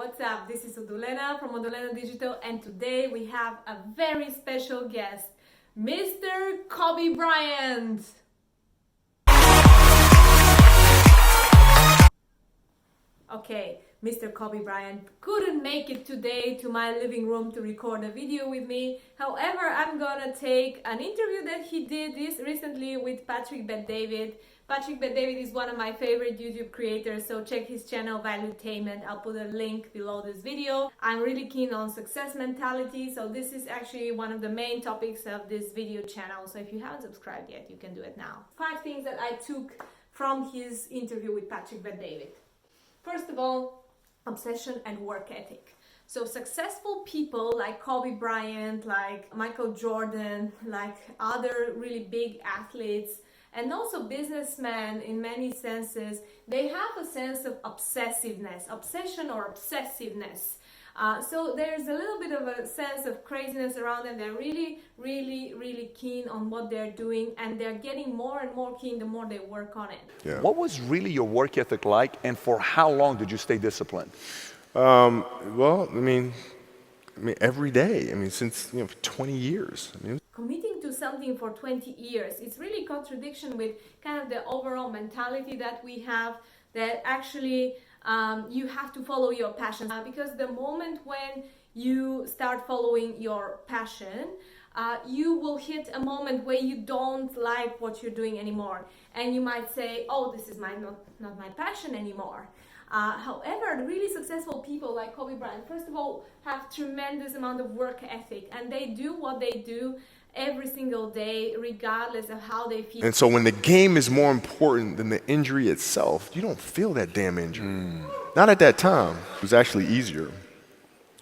what's up? This is Odolena from Odolena Digital, and today we have a very special guest, Mr. Kobe Bryant. Okay, Mr. Kobe Bryant couldn't make it today to my living room to record a video with me. However, I'm gonna take an interview that he did recently with Patrick Bet-David. Patrick Bet-David is one of my favorite YouTube creators, so check his channel, Valuetainment. I'll put a link below this video. I'm really keen on success mentality, so this is actually one of the main topics of this video channel. So if you haven't subscribed yet, you can do it now. 5 things that I took from his interview with Patrick Bet-David. First of all, obsession and work ethic. So successful people like Kobe Bryant, like Michael Jordan, like other really big athletes, and also businessmen in many senses, they have a sense of obsessiveness, obsession or obsessiveness. So there's a little bit of a sense of craziness around them. They're really keen on what they're doing, and they're getting more and more keen the more they work on it. Yeah. What was really your work ethic like, and for how long did you stay disciplined? Well, I mean, every day. I mean, since 20 years. Committing to something for 20 years, it's really contradiction with kind of the overall mentality that we have, that actually you have to follow your passion, because the moment when you start following your passion, you will hit a moment where you don't like what you're doing anymore, and you might say, oh, this is not my passion anymore. However, really successful people like Kobe Bryant, first of all, have tremendous amount of work ethic, and they do what they do every single day, regardless of how they feel. And so when the game is more important than the injury itself, you don't feel that damn injury. Not at that time. It was actually easier,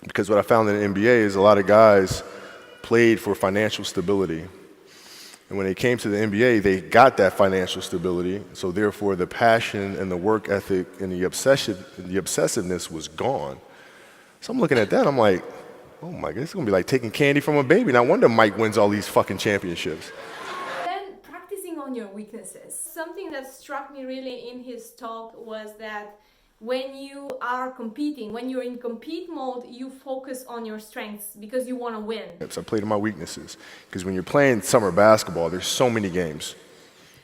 because what I found in the NBA is a lot of guys played for financial stability. And when they came to the NBA, they got that financial stability. So therefore, the passion and the work ethic and the obsessiveness was gone. So I'm looking at that, I'm like, oh my God, it's gonna be like taking candy from a baby. No wonder Mike wins all these fucking championships. Then practicing on your weaknesses. Something that struck me really in his talk was that when you are competing, when you're in compete mode, you focus on your strengths because you want to win. So I played to my weaknesses, because when you're playing summer basketball, there's so many games.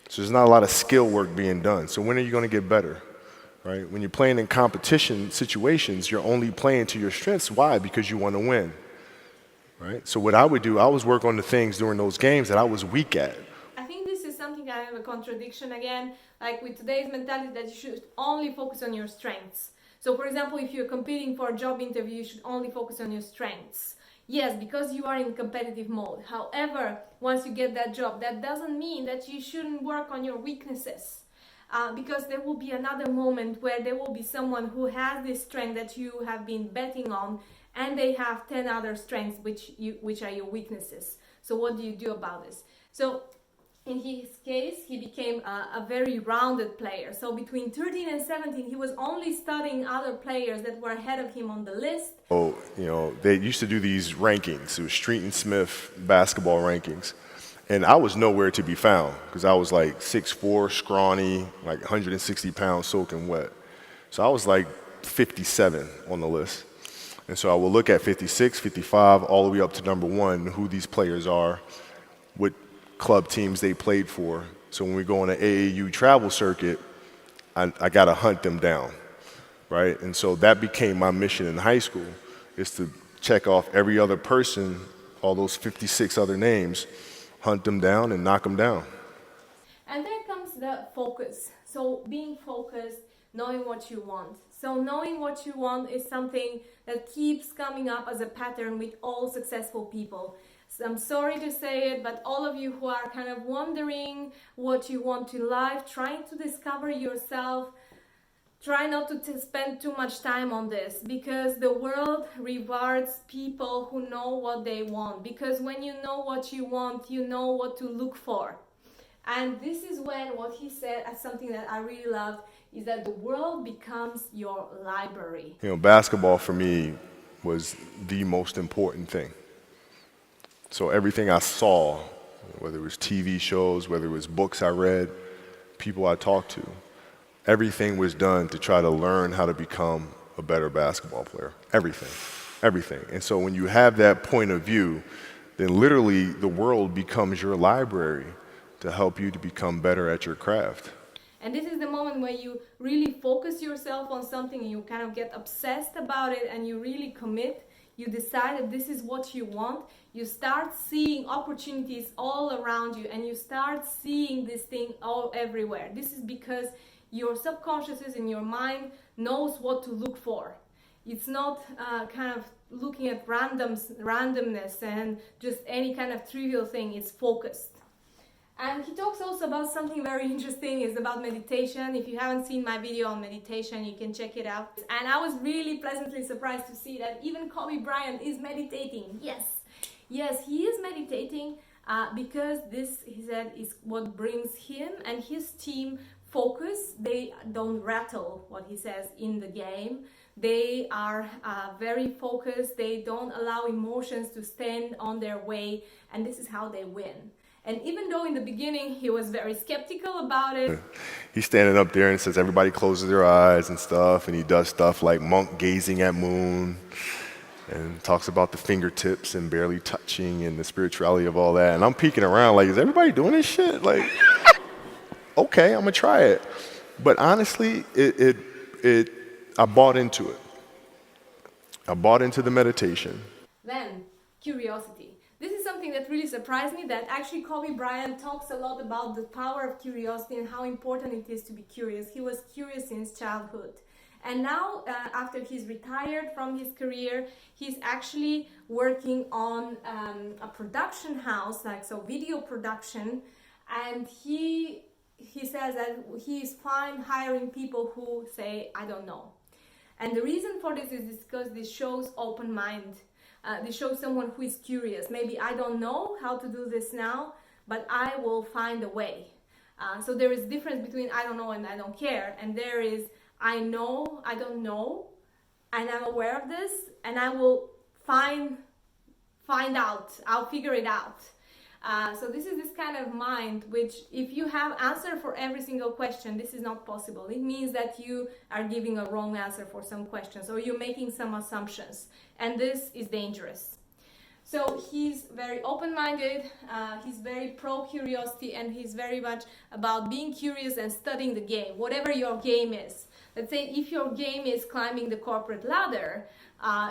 So there's not a lot of skill work being done. So when are you gonna get better? Right? When you're playing in competition situations, you're only playing to your strengths. Why? Because you want to win. Right? So what I would do, I was work on the things during those games that I was weak at. I think this is something I have a contradiction again, like with today's mentality that you should only focus on your strengths. So for example, if you're competing for a job interview, you should only focus on your strengths. Yes, because you are in competitive mode. However, once you get that job, that doesn't mean that you shouldn't work on your weaknesses. Because there will be another moment where there will be someone who has this strength that you have been betting on, and they have 10 other strengths which are your weaknesses. So what do you do about this? So in his case, he became a very rounded player. So between 13 and 17, he was only studying other players that were ahead of him on the list. Oh, they used to do these rankings. It was Street and Smith basketball rankings. And I was nowhere to be found, because I was like 6'4", scrawny, like 160 pounds soaking wet. So I was like 57 on the list. And so I will look at 56, 55, all the way up to number 1, who these players are, what club teams they played for. So when we go on an AAU travel circuit, I got to hunt them down, right? And so that became my mission in high school, is to check off every other person, all those 56 other names, hunt them down and knock them down. And then comes the focus. So being focused, knowing what you want. So knowing what you want is something that keeps coming up as a pattern with all successful people. So I'm sorry to say it, but all of you who are kind of wondering what you want in life, trying to discover yourself, try not to spend too much time on this, because the world rewards people who know what they want. Because when you know what you want, you know what to look for. And this is when what he said, as something that I really loved, is that the world becomes your library. Basketball for me was the most important thing. So everything I saw, whether it was TV shows, whether it was books I read, people I talked to, everything was done to try to learn how to become a better basketball player. Everything, everything. And so when you have that point of view, then literally the world becomes your library to help you to become better at your craft. And this is the moment where you really focus yourself on something and you kind of get obsessed about it and you really commit. You decide that this is what you want. You start seeing opportunities all around you and you start seeing this thing all everywhere. This is because your subconscious in your mind knows what to look for. It's not kind of looking at randomness and just any kind of trivial thing. It's focused. And he talks also about something very interesting, is about meditation. If you haven't seen my video on meditation, you can check it out. And I was really pleasantly surprised to see that even Kobe Bryant is meditating. Yes, he is meditating because this, he said, is what brings him and his team focus. They don't rattle, what he says, in the game. They are very focused. They don't allow emotions to stand on their way, and this is how they win. And even though in the beginning he was very skeptical about it. He's standing up there and says everybody closes their eyes and stuff, and he does stuff like monk gazing at moon and talks about the fingertips and barely touching and the spirituality of all that. And I'm peeking around like, is everybody doing this shit? Like, okay, I'm gonna try it. But honestly, I bought into it. I bought into the meditation. Then, curiosity. This is something that really surprised me, that actually Kobe Bryant talks a lot about the power of curiosity and how important it is to be curious. He was curious since childhood. And now, after he's retired from his career, he's actually working on a production house, like so video production, and he says that he is fine hiring people who say, I don't know. And the reason for this is because this shows open mind. This shows someone who is curious. Maybe I don't know how to do this now, but I will find a way. So there is difference between I don't know and I don't care. And there is I know, I don't know, and I'm aware of this, and I will find out. I'll figure it out. So this is this kind of mind which, if you have answer for every single question, this is not possible. It means that you are giving a wrong answer for some questions, or you're making some assumptions, and this is dangerous. So he's very open-minded, he's very pro-curiosity, and he's very much about being curious and studying the game, whatever your game is. Let's say if your game is climbing the corporate ladder,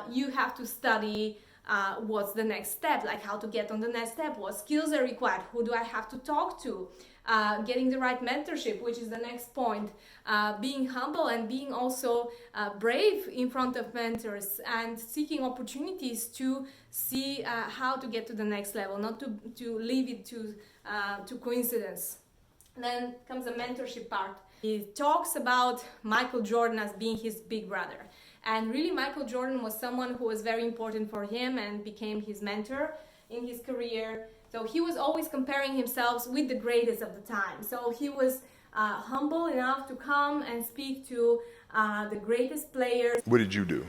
you have to study what's the next step, like how to get on the next step, what skills are required, who do I have to talk to, getting the right mentorship, which is the next point, being humble and being also brave in front of mentors and seeking opportunities to see how to get to the next level, not to leave it to coincidence. Then comes the mentorship part. He talks about Michael Jordan as being his big brother. And really, Michael Jordan was someone who was very important for him and became his mentor in his career. So he was always comparing himself with the greatest of the time. So he was humble enough to come and speak to the greatest players. What did you do?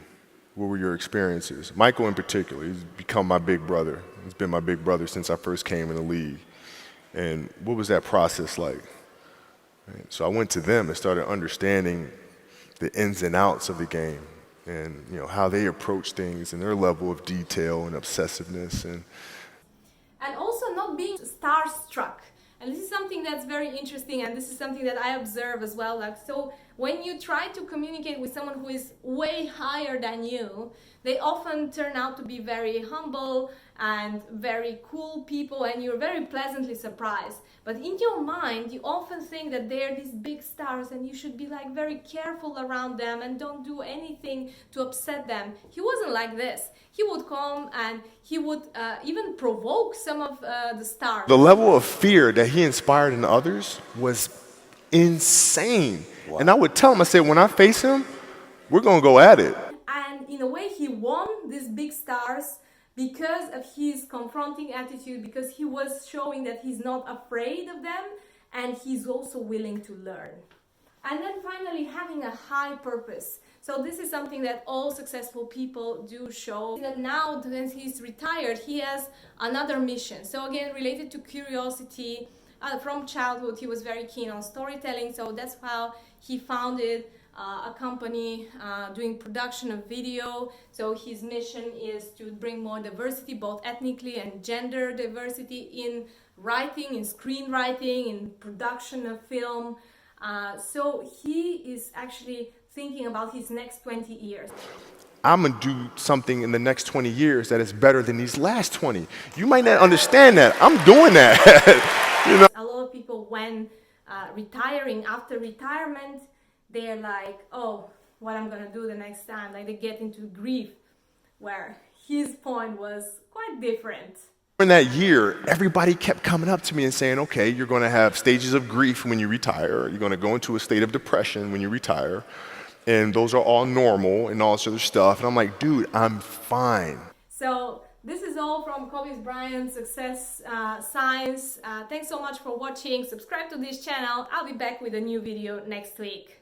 What were your experiences? Michael in particular, he's become my big brother. He's been my big brother since I first came in the league. And what was that process like? Right. So I went to them and started understanding the ins and outs of the game, and how they approach things and their level of detail and obsessiveness, and also not being starstruck. And this is something that's very interesting, and this is something that I observe as well. Like, so when you try to communicate with someone who is way higher than you, they often turn out to be very humble and very cool people, and you're very pleasantly surprised. But in your mind, you often think that they're these big stars and you should be like very careful around them and don't do anything to upset them. He wasn't like this. He would come and he would even provoke some of the stars. The level of fear that he inspired in others was insane. Wow. And I would tell him, I said, when I face him, we're going to go at it. And in a way, he won these big stars because of his confronting attitude, because he was showing that he's not afraid of them and he's also willing to learn. And then finally, having a high purpose. So this is something that all successful people do show, that now when he's retired, he has another mission. So again, related to curiosity, from childhood, he was very keen on storytelling. So that's how he founded a company doing production of video. So his mission is to bring more diversity, both ethnically and gender diversity, in writing, in screenwriting, in production of film. So he is actually thinking about his next 20 years. I'm gonna do something in the next 20 years that is better than these last 20. You might not understand that. I'm doing that. You know? A lot of people, when retiring, after retirement, they're like, oh, what I'm gonna do the next time? Like, they get into grief, where his point was quite different. In that year, everybody kept coming up to me and saying, okay, you're gonna have stages of grief when you retire. You're gonna go into a state of depression when you retire. And those are all normal and all this other stuff. And I'm like, dude, I'm fine. So this is all from Kobe Bryant Success Science. Thanks so much for watching. Subscribe to this channel. I'll be back with a new video next week.